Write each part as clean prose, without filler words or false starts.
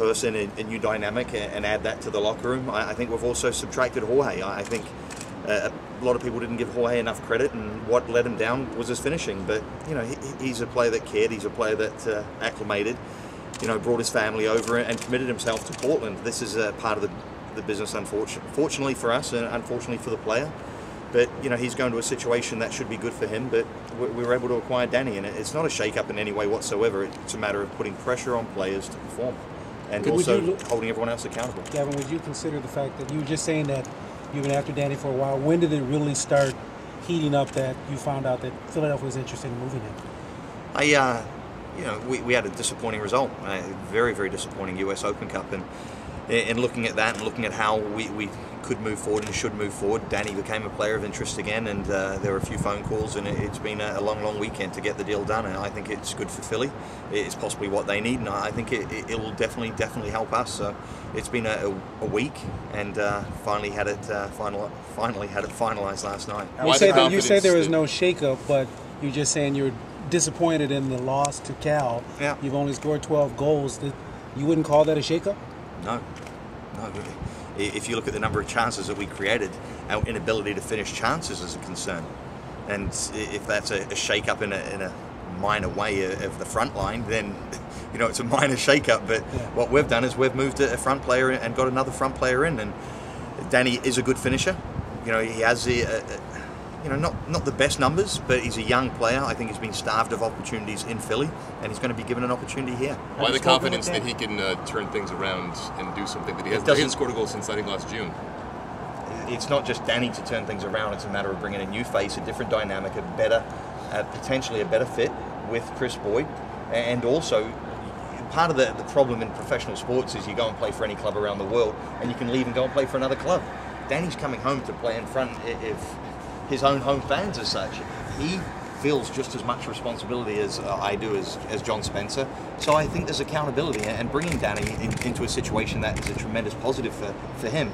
person, a new dynamic, and add that to the locker room. I think we've also subtracted Jorge. I think a lot of people didn't give Jorge enough credit, and what let him down was his finishing. But you know, he's a player that cared. He's a player that acclimated. You know, brought his family over and committed himself to Portland. This is a part of the business, fortunately for us, and unfortunately for the player. But you know, he's going to a situation that should be good for him. But we were able to acquire Danny, and it's not a shake-up in any way whatsoever. It's a matter of putting pressure on players to perform, and also holding everyone else accountable. Gavin, would you consider the fact that you were just saying that you've been after Danny for a while? When did it really start heating up that you found out that Philadelphia was interested in moving him? You know, we had a disappointing result, a very, very disappointing US Open Cup, and looking at that and looking at how we could move forward and should move forward, Danny became a player of interest again, and there were a few phone calls, and it's been a long, long weekend to get the deal done, and I think it's good for Philly. It's possibly what they need, and I think it will definitely help us. So it's been a week, and finally had it finalized last night. You say there was no shakeup, but you're just saying you're disappointed in the loss to Cal. Yeah. You've only scored 12 goals. You wouldn't call that a shakeup? No. If you look at the number of chances that we created, our inability to finish chances is a concern. And if that's a shake-up in a minor way of the front line, then you know it's a minor shake-up. But what we've done is we've moved a front player and got another front player in. And Danny is a good finisher. You know, he has not the best numbers, but he's a young player. I think he's been starved of opportunities in Philly, and he's going to be given an opportunity here. Why the confidence that he can turn things around and do something that he hasn't scored a goal since I think last June? It's not just Danny to turn things around. It's a matter of bringing a new face, a different dynamic, potentially a better fit with Chris Boyd. And also, part of the problem in professional sports is you go and play for any club around the world, and you can leave and go and play for another club. Danny's coming home to play in front of his own home fans as such. He feels just as much responsibility as I do as John Spencer. So I think there's accountability, and bringing Danny into a situation that is a tremendous positive for him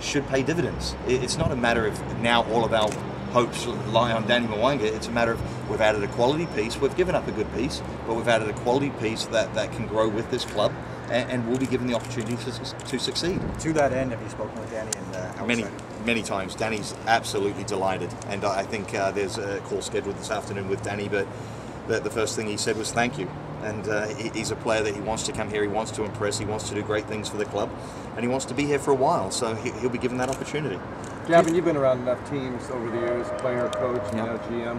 should pay dividends. It's not a matter of now all of our hopes lie on Danny Mwanga. It's a matter of we've added a quality piece. We've given up a good piece, but we've added a quality piece that can grow with this club, and will be given the opportunity to succeed. To that end, have you spoken with Danny Many times. Danny's absolutely delighted, and I think there's a call scheduled this afternoon with Danny, but the first thing he said was thank you. And he's a player that he wants to come here, he wants to impress, he wants to do great things for the club, and he wants to be here for a while, so he'll be given that opportunity. Gavin, you've been around enough teams over the years, player, coach, and now GM.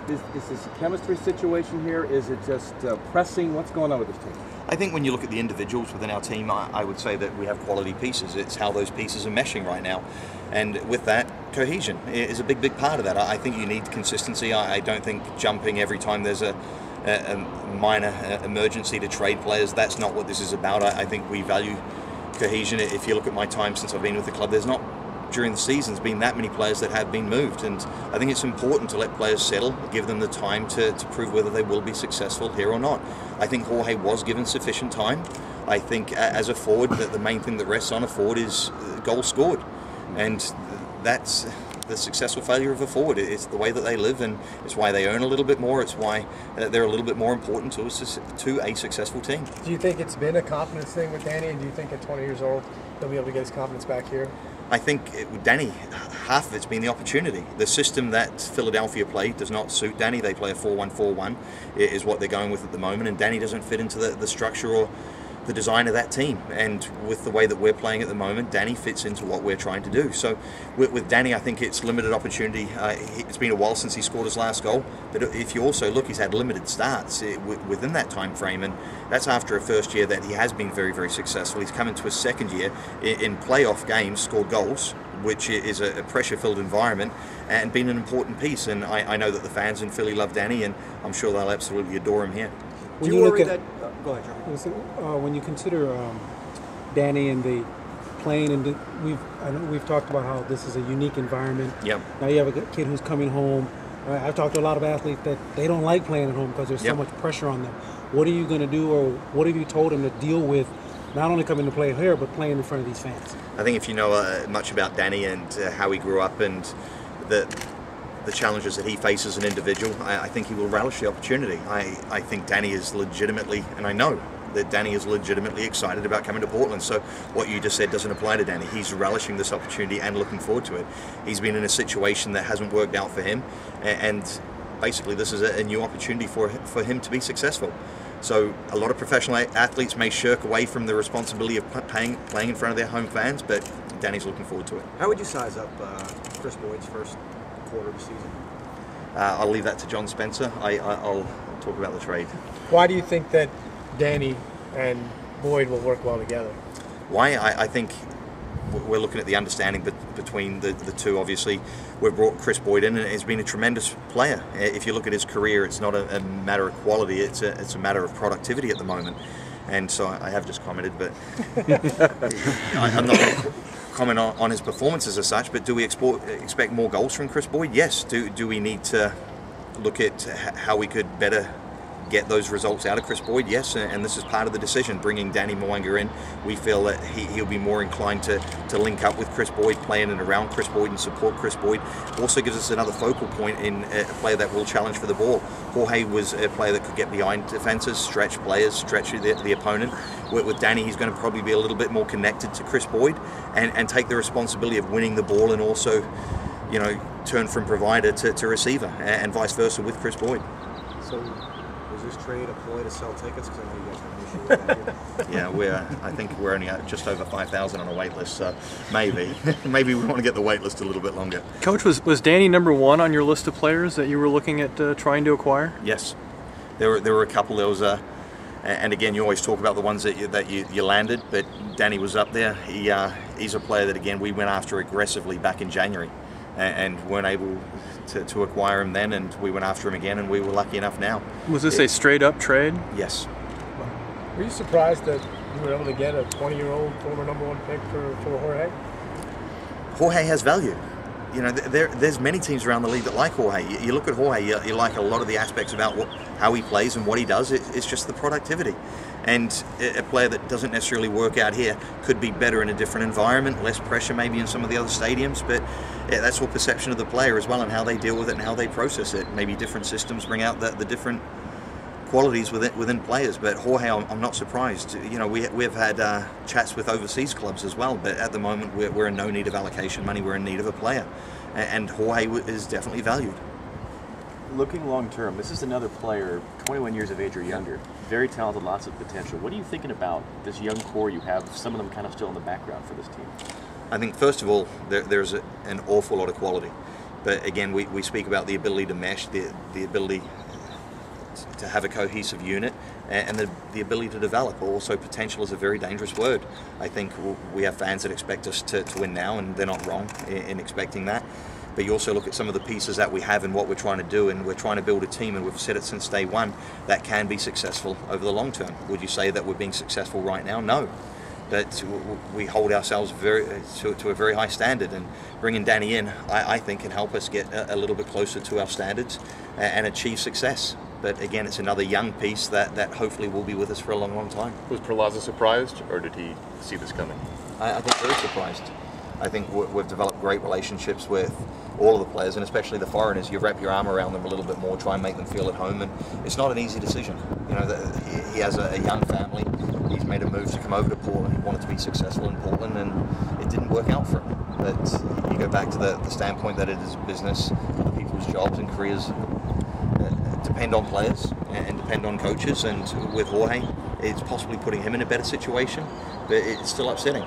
Is this a chemistry situation here? Is it just pressing? What's going on with this team? I think when you look at the individuals within our team, I would say that we have quality pieces. It's how those pieces are meshing right now. And with that, cohesion is a big part of that. I think you need consistency. I don't think jumping every time there's a minor emergency to trade players, that's not what this is about. I think we value cohesion. If you look at my time since I've been with the club, there's not during the seasons been that many players that have been moved, and I think it's important to let players settle, give them the time to prove whether they will be successful here or not. I think Jorge was given sufficient time. I think as a forward, the main thing that rests on a forward is goals scored, and that's the successful failure of a forward. It's the way that they live, and it's why they earn a little bit more. It's why they're a little bit more important to a successful team. Do you think it's been a confidence thing with Danny, and do you think at 20 years old he'll be able to get his confidence back here? I think with Danny, half of it's been the opportunity. The system that Philadelphia play does not suit Danny. They play a 4-1-4-1 is what they're going with at the moment, and Danny doesn't fit into the structure or the design of that team. And with the way that we're playing at the moment, Danny fits into what we're trying to do. So with Danny, I think it's limited opportunity. It's been a while since he scored his last goal, but if you also look, he's had limited starts within that time frame, and that's after a first year that he has been very, very successful. He's come into his second year in playoff games, scored goals, which is a pressure-filled environment, and been an important piece. And I know that the fans in Philly love Danny, and I'm sure they'll absolutely adore him here. Do you worry that... Go ahead, John. When you consider Danny and the playing, and we've talked about how this is a unique environment. Yep. Now you have a kid who's coming home. I've talked to a lot of athletes that they don't like playing at home because there's so much pressure on them. What are you going to do, or what have you told him to deal with, not only coming to play here, but playing in front of these fans? I think if you know much about Danny and how he grew up and the challenges that he faces as an individual, I think he will relish the opportunity. I think Danny is legitimately, and I know, that Danny is legitimately excited about coming to Portland. So what you just said doesn't apply to Danny. He's relishing this opportunity and looking forward to it. He's been in a situation that hasn't worked out for him, and basically this is a new opportunity for him to be successful. So a lot of professional athletes may shirk away from the responsibility of playing in front of their home fans, but Danny's looking forward to it. How would you size up Chris Boyd's first quarter of the season? I'll leave that to John Spencer. I'll talk about the trade. Why do you think that Danny and Boyd will work well together? Why? I think we're looking at the understanding between the two. Obviously, we've brought Chris Boyd in, and he's been a tremendous player. If you look at his career, it's not a matter of quality, it's a matter of productivity at the moment. And so I have just commented, but I'm not going to comment on his performances as such, but do we expect more goals from Chris Boyd? Yes. Do we need to look at how we could better get those results out of Chris Boyd? Yes, and this is part of the decision. Bringing Danny Mwanga in, we feel that he'll be more inclined to link up with Chris Boyd, play in and around Chris Boyd and support Chris Boyd. Also gives us another focal point in a player that will challenge for the ball. Jorge was a player that could get behind defenses, stretch players, stretch the opponent. With Danny, he's going to probably be a little bit more connected to Chris Boyd and take the responsibility of winning the ball, and also, you know, turn from provider to receiver, and vice versa with Chris Boyd. So was this trade a ploy to sell tickets? Because I know you guys have an issue with that here. Yeah, I think we're only at just over 5,000 on a wait list, so maybe we want to get the wait list a little bit longer. Coach, was Danny number one on your list of players that you were looking at trying to acquire? Yes, there were a couple. There was and again, you always talk about the ones that you landed, but Danny was up there. He's a player that, again, we went after aggressively back in January, and weren't able to acquire him then, and we went after him again, and we were lucky enough now. Was this a straight-up trade? Yes. Were you surprised that you were able to get a 20-year-old former #1 pick for Jorge? Jorge has value. You know, there's many teams around the league that like Jorge. You look at Jorge, you like a lot of the aspects about how he plays and what he does. It's just the productivity. And a player that doesn't necessarily work out here could be better in a different environment, less pressure maybe in some of the other stadiums, but yeah, that's all perception of the player as well, and how they deal with it and how they process it. Maybe different systems bring out the different qualities within players, but Jorge, I'm not surprised. You know, we've had chats with overseas clubs as well, but at the moment we're in no need of allocation money. We're in need of a player, and Jorge is definitely valued. Looking long term, this is another player, 21 years of age or younger, very talented, lots of potential. What are you thinking about this young core you have, some of them kind of still in the background for this team? I think, first of all, there's an awful lot of quality, but again, we speak about the ability to mesh, the ability to have a cohesive unit, and the ability to develop. Also, potential is a very dangerous word. I think we have fans that expect us to win now, and they're not wrong in expecting that. But you also look at some of the pieces that we have and what we're trying to do, and we're trying to build a team, and we've said it since day one, that can be successful over the long term. Would you say that we're being successful right now? No. But we hold ourselves to a very high standard, and bringing Danny in, I think, can help us get a little bit closer to our standards and achieve success. But again, it's another young piece that hopefully will be with us for a long, long time. Was Perlaza surprised, or did he see this coming? I think very surprised. I think we've developed great relationships with all of the players, and especially the foreigners. You wrap your arm around them a little bit more, try and make them feel at home, and it's not an easy decision. You know, he has a young family. He's made a move to come over to Portland. He wanted to be successful in Portland, and it didn't work out for him. But you go back to the standpoint that it is business, other people's jobs and careers depend on players and depend on coaches, and with Jorge, it's possibly putting him in a better situation, but it's still upsetting.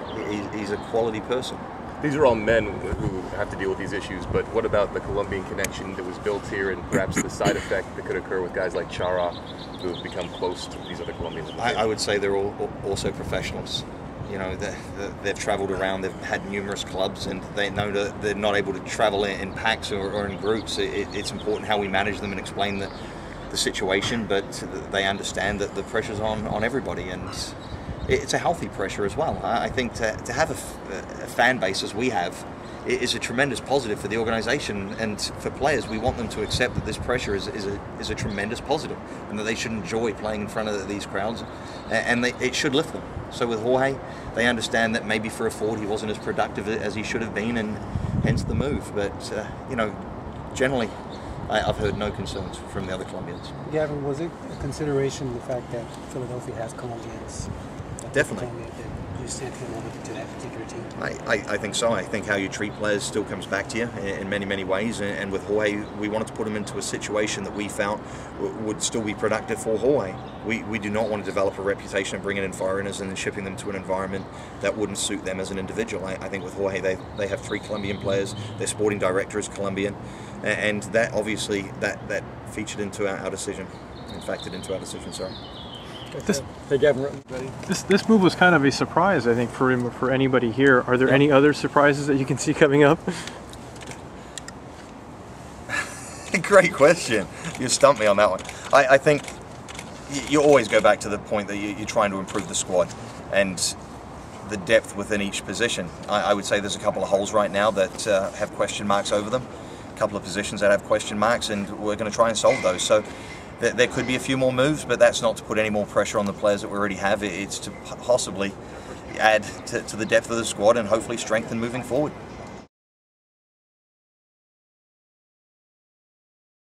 He's a quality person. These are all men who have to deal with these issues, but what about the Colombian connection that was built here, and perhaps the side effect that could occur with guys like Chara, who have become close to these other Colombians? I would say they're all also professionals. You know, they've traveled around, they've had numerous clubs, and they know that they're not able to travel in packs or in groups. It's important how we manage them and explain the situation, but they understand that the pressure's on everybody, and it's a healthy pressure as well. I think to have a fan base as we have is a tremendous positive for the organisation, and for players, we want them to accept that this pressure is a tremendous positive, and that they should enjoy playing in front of these crowds, and it should lift them. So with Jorge, they understand that maybe for a forward he wasn't as productive as he should have been, and hence the move. But you know, generally, I've heard no concerns from the other Colombians. Gavin, was it a consideration the fact that Philadelphia has Colombians? Definitely. That you sent him over to that particular team? I think so. I think how you treat players still comes back to you in many, many ways. And with Jorge, we wanted to put him into a situation that we felt would still be productive for Jorge. We do not want to develop a reputation of bringing in foreigners and then shipping them to an environment that wouldn't suit them as an individual. I think with Jorge, they have 3 Colombian players. Their sporting director is Colombian. And that obviously, that featured into our decision, and factored into our decision, sorry. Hey, Gavin. This move was kind of a surprise, I think, for anybody here. Are there any other surprises that you can see coming up? Great question. You stumped me on that one. I think you always go back to the point that you're trying to improve the squad and the depth within each position. I would say there's a couple of holes right now that have question marks over them, a couple of positions that have question marks, and we're going to try and solve those. So there could be a few more moves, but that's not to put any more pressure on the players that we already have. It's to possibly add to the depth of the squad and hopefully strengthen moving forward.